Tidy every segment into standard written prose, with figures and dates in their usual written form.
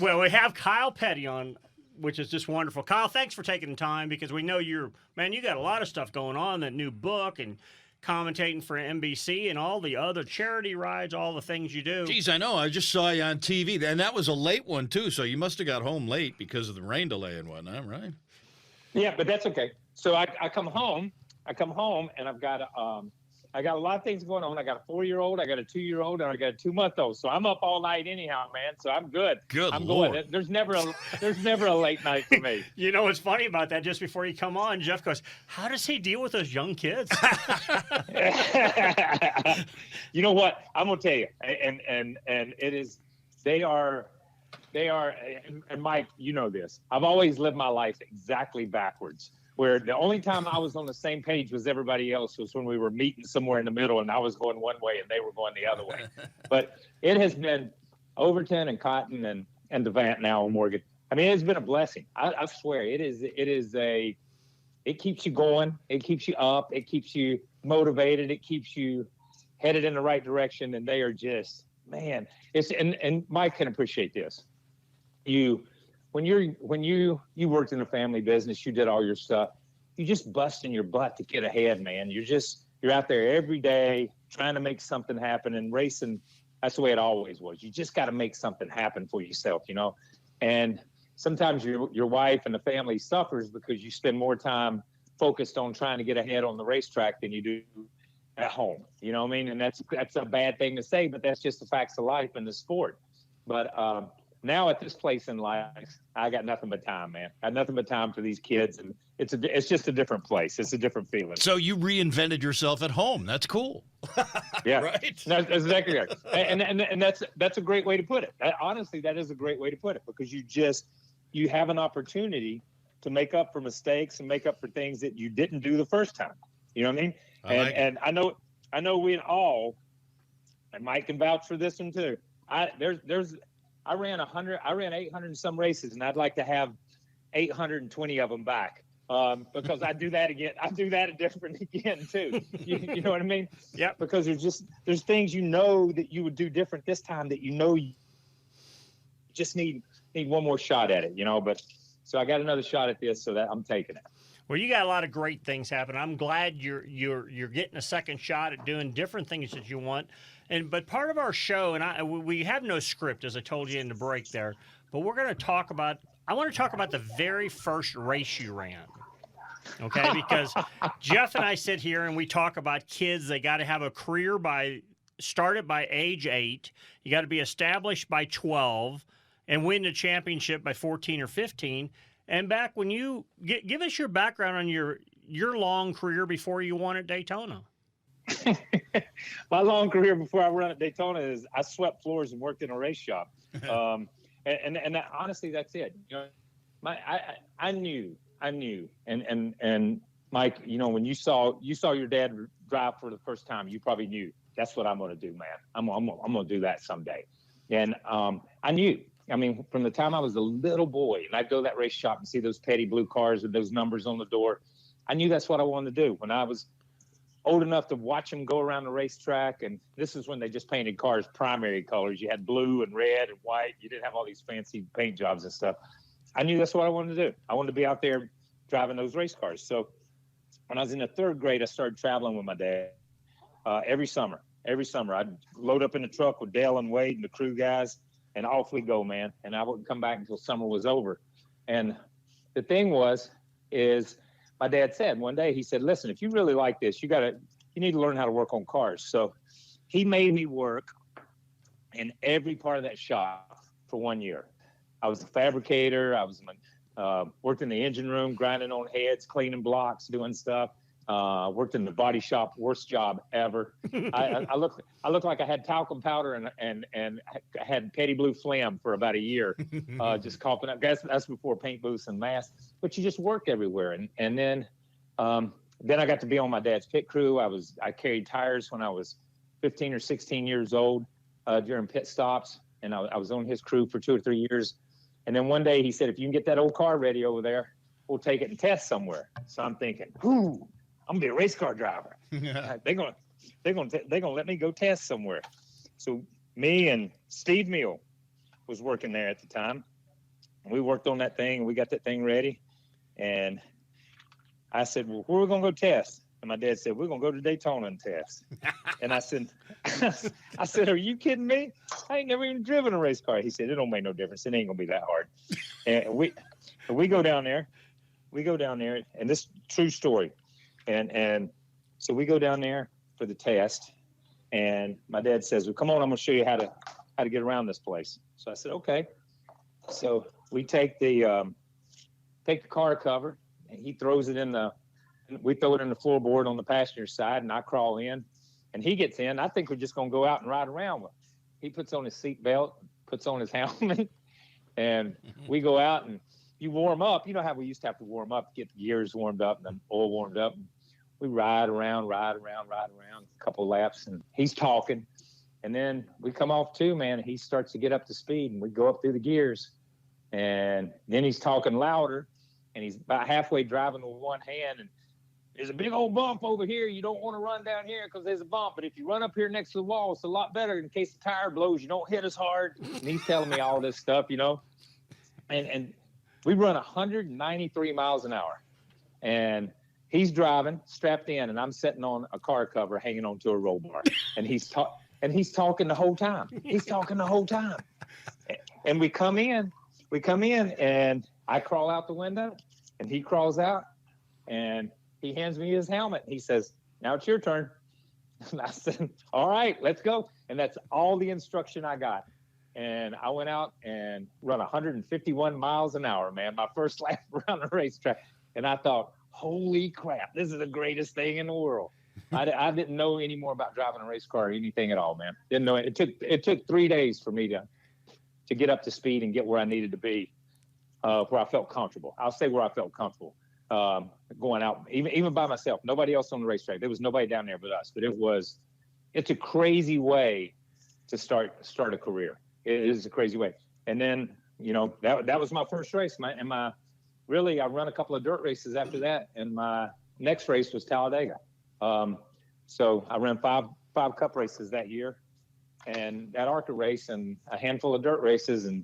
Well, we have Kyle Petty on, which is just wonderful. Kyle, thanks for taking the time because we know you got a lot of stuff going on, that new book and commentating for NBC and all the other charity rides, all the things you do. Geez, I know. I just saw you on TV, and that was a late one, too, so you must have got home late because of the rain delay and whatnot, right? Yeah, but that's okay. So I come home, and I got a lot of things going on. I got a 4-year-old, I got a 2-year-old, and I got a 2-month-old. So I'm up all night anyhow, man. So I'm good. I'm Lord. going. There's never a late night for me. You know what's funny about that? Just before you come on, Jeff goes, "How does he deal with those young kids?" You know what? I'm gonna tell you, and it is. They are, and Mike, you know this. I've always lived my life exactly backwards. Where the only time I was on the same page with everybody else was when we were meeting somewhere in the middle and I was going one way and they were going the other way. But it has been Overton and Cotton and Devant now and Morgan. I mean, it's been a blessing. I swear it keeps you going. It keeps you up. It keeps you motivated. It keeps you headed in the right direction. And they are just, man, and Mike can appreciate this. When you worked in a family business, you did all your stuff, you just busting your butt to get ahead, man. You're out there every day trying to make something happen, and racing, that's the way it always was. You just got to make something happen for yourself, you know? And sometimes your wife and the family suffers because you spend more time focused on trying to get ahead on the racetrack than you do at home. You know what I mean? And that's a bad thing to say, but that's just the facts of life in the sport. But, now at this place in life, I got nothing but time, man. I got nothing but time for these kids, and it's just a different place. It's a different feeling. So you reinvented yourself at home. That's cool. Yeah, right. That's exactly right. And that's a great way to put it. Honestly, that is a great way to put it because you have an opportunity to make up for mistakes and make up for things that you didn't do the first time. You know what I mean? And I know we all, and Mike can vouch for this one too. I ran 800 and some races, and I'd like to have 820 of them back because I do that again. I do that different again too. You know what I mean? Yeah. Because there's things you know that you would do different this time that you just need one more shot at it. You know, but so I got another shot at this, so that I'm taking it. Well, you got a lot of great things happening. I'm glad you're getting a second shot at doing different things that you want. But part of our show, and we have no script, as I told you in the break there, but we're going to talk about, I want to talk about the very first race you ran, okay? Because Jeff and I sit here and we talk about kids. They got to have a career started by age 8. You got to be established by 12 and win the championship by 14 or 15. And back when you, give us your background on your long career before you won at Daytona. My long career before I run at Daytona is I swept floors and worked in a race shop. And honestly, that's it. You know, I knew, and Mike, you know, when you saw your dad drive for the first time, you probably knew that's what I'm going to do, man. I'm going to do that someday. And I knew. I mean, from the time I was a little boy, and I'd go to that race shop and see those petty blue cars with those numbers on the door, I knew that's what I wanted to do. When I was old enough to watch them go around the racetrack, and this is when they just painted cars primary colors. You had blue and red and white. You didn't have all these fancy paint jobs and stuff. I knew that's what I wanted to do. I wanted to be out there driving those race cars. So when I was in the 3rd grade, I started traveling with my dad every summer. I'd load up in the truck with Dale and Wade and the crew guys, and off we go, man. And I wouldn't come back until summer was over. And the thing is my dad said one day, he said, listen, if you really like this, you need to learn how to work on cars. So he made me work in every part of that shop for 1 year. I was a fabricator. I was worked in the engine room, grinding on heads, cleaning blocks, doing stuff. Worked in the body shop, worst job ever. I looked like I had talcum powder and had petty blue phlegm for about a year, just coughing up. That's before paint booths and masks. But you just worked everywhere, and then I got to be on my dad's pit crew. I carried tires when I was 15 or 16 years old during pit stops, and I was on his crew for 2 or 3 years. And then one day he said, if you can get that old car ready over there, we'll take it and test somewhere. So I'm thinking, ooh, I'm gonna be a race car driver. They're gonna let me go test somewhere. So me and Steve Meal was working there at the time, we worked on that thing, and we got that thing ready. And I said, well, where are we going to go test? And my dad said, we're going to go to Daytona and test. And I said, are you kidding me? I ain't never even driven a race car. He said, it don't make no difference. It ain't going to be that hard. And we go down there. And this is a true story. And so we go down there for the test. And my dad says, well, come on, I'm going to show you how to get around this place. So I said, okay. So we take the car cover, and he throws it we throw it in the floorboard on the passenger side, and I crawl in, and he gets in. I think we're just going to go out and ride around with him. He puts on his seat belt, puts on his helmet, and we go out, and you warm up. You know how we used to have to warm up, get the gears warmed up and the oil warmed up. We ride around, a couple laps, and he's talking. And then we come off too, man, and he starts to get up to speed, and we go up through the gears. And then he's talking louder, and he's about halfway driving with one hand, and there's a big old bump over here. You don't want to run down here because there's a bump. But if you run up here next to the wall, it's a lot better in case the tire blows. You don't hit as hard. And he's telling me all this stuff, you know. And we run 193 miles an hour. And he's driving, strapped in, and I'm sitting on a car cover hanging onto a roll bar. And he's talking the whole time. And we come in, and I crawl out the window, and he crawls out, and he hands me his helmet. He says, now it's your turn. And I said, all right, let's go. And that's all the instruction I got. And I went out and run 151 miles an hour, man, my first lap around the racetrack. And I thought, holy crap, this is the greatest thing in the world. I didn't know any more about driving a race car or anything at all, man. Didn't know it. It took 3 days for me to get up to speed and get where I needed to be, where I felt comfortable. I'll say where I felt comfortable. Going out, even by myself, nobody else on the racetrack. There was nobody down there but us. But it's a crazy way to start a career. It is a crazy way. And then, you know, that was my first race. I run a couple of dirt races after that, and my next race was Talladega. So I ran five cup races that year, and that ARCA race, and a handful of dirt races, and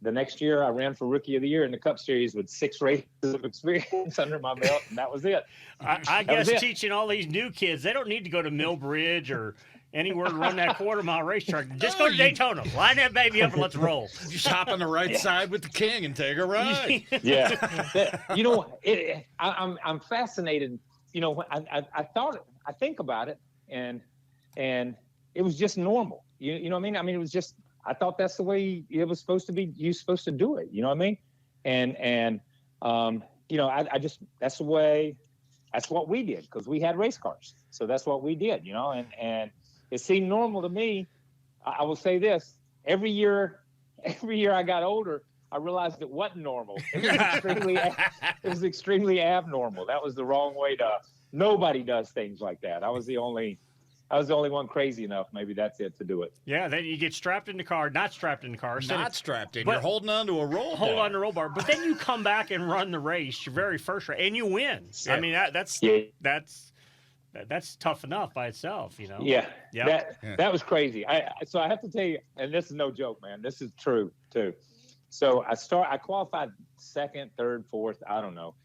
the next year I ran for Rookie of the Year in the Cup Series with 6 races of experience under my belt, and that was it. I guess teaching all these new kids, they don't need to go to Millbridge or anywhere to run that quarter-mile racetrack. Just go to Daytona. Line that baby up and let's roll. Just hop on the right side with the king and take a ride. Yeah. You know, I'm fascinated. You know, I think about it, and it was just normal. You know what I mean? I mean, it was just, I thought that's the way it was supposed to be. You're supposed to do it. You know what I mean? And you know, I just, that's what we did, because we had race cars. So that's what we did, you know, and it seemed normal to me. I will say this, every year I got older, I realized it wasn't normal. It was extremely abnormal. That was the wrong way nobody does things like that. I was the only one crazy enough. Maybe that's it to do it. Yeah, then you get strapped in the car, not strapped in the car. Not strapped in. You're holding on to a roll bar. Hold on to a roll bar. But then you come back and run the race, your very first race, and you win. Yeah. I mean, that's tough enough by itself, you know? Yeah. Yep. That was crazy. So I have to tell you, and this is no joke, man. This is true, too. So I qualified second, third, fourth, I don't know.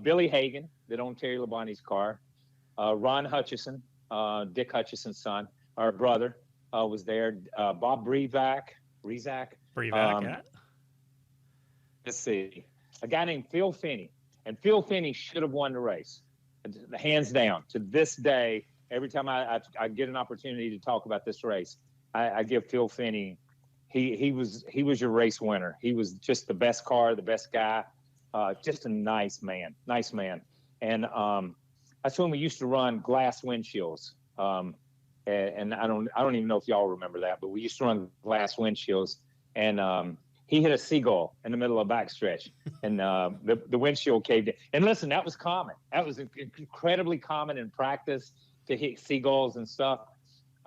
Billy Hagan, that owned Terry Labonte's car. Ron Hutchison, Dick Hutchison's son, our brother, was there. Bob Brevac. Yeah. Let's see. A guy named Phil Finney. And Phil Finney should have won the race. Hands down. To this day, every time I get an opportunity to talk about this race, I give Phil Finney, he was your race winner. He was just the best car, the best guy, just a nice man. And that's when we used to run glass windshields. And I don't even know if y'all remember that, but we used to run glass windshields, and he hit a seagull in the middle of a backstretch, and the windshield caved in. And listen, that was common. That was incredibly common in practice to hit seagulls and stuff.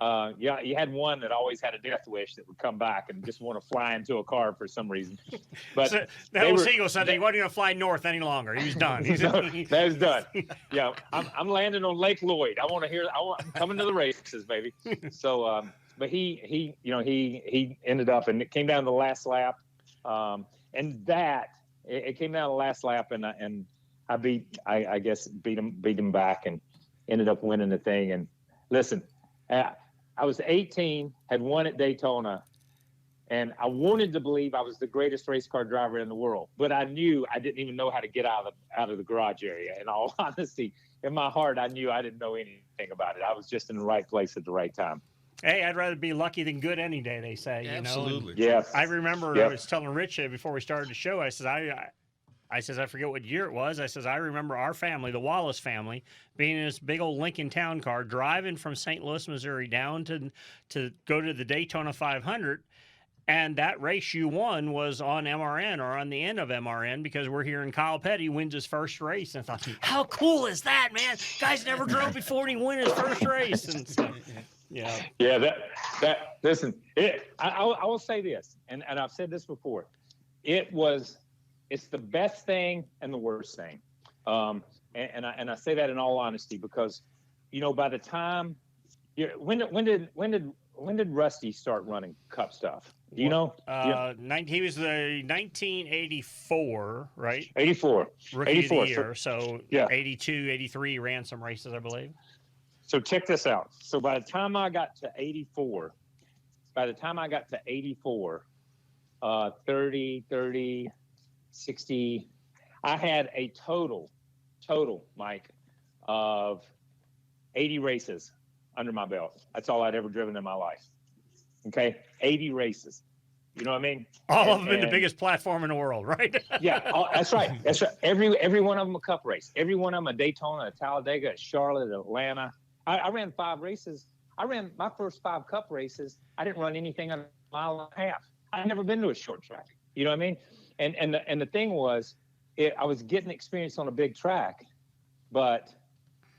Yeah, you had one that always had a death wish that would come back and just want to fly into a car for some reason. But so that old seagull said he wasn't going to fly north any longer. He was done. That was done. Yeah, I'm landing on Lake Lloyd. I'm coming to the races, baby. So, but he ended up, and it came down to the last lap. and that it came down to the last lap, and I guess beat him back and ended up winning the thing. And listen, I was 18, had won at Daytona, and I wanted to believe I was the greatest race car driver in the world, but I knew I didn't even know how to get out of the garage area. In all honesty, in my heart, I knew I didn't know anything about it. I was just in the right place at the right time. Hey, I'd rather be lucky than good any day, they say. Absolutely. Yeah. I remember I was telling Rich before we started the show, I said, I forget what year it was. I says, I remember our family, the Wallace family, being in this big old Lincoln Town Car, driving from St. Louis, Missouri, down to go to the Daytona 500. And that race you won was on MRN or on the end of MRN because we're hearing Kyle Petty wins his first race. And I thought, how cool is that, man? Guy's never drove before and he won his first race. And so, yeah. Yeah, listen, I will say this, and I've said this before. It's the best thing and the worst thing. And I say that in all honesty because, by the time when did Rusty start running Cup stuff? Do you know? He was the 1984, right? 84. Rookie 84. of the year. So yeah. 82, 83 ran some races, I believe. So check this out. So by the time I got to 84, 30, 60, I had a total, Mike, of 80 races under my belt. That's all I'd ever driven in my life. Okay, 80 races. You know what I mean? All of them in the biggest platform in the world, right? Yeah, that's right. That's right. Every one of them a Cup race. Every one of them a Daytona, a Talladega, a Charlotte, Atlanta. I ran 5 races. I ran my first 5 Cup races. I didn't run anything under a mile and a half. I'd never been to a short track. You know what I mean? And the thing was, I was getting experience on a big track, but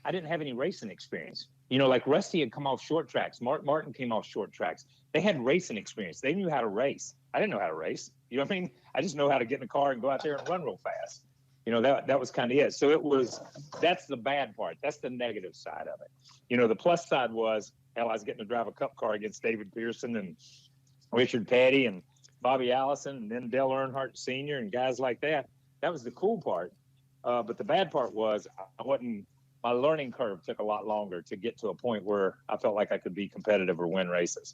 I didn't have any racing experience. Like Rusty had come off short tracks. Martin came off short tracks. They had racing experience. They knew how to race. I didn't know how to race. You know what I mean? I just know how to get in the car and go out there and run real fast. That was kind of it. So that's the bad part. That's the negative side of it. The plus side was, hell, I was getting to drive a Cup car against David Pearson and Richard Petty and Bobby Allison and then Dale Earnhardt Sr. and guys like that. That was the cool part. But the bad part was my learning curve took a lot longer to get to a point where I felt like I could be competitive or win races.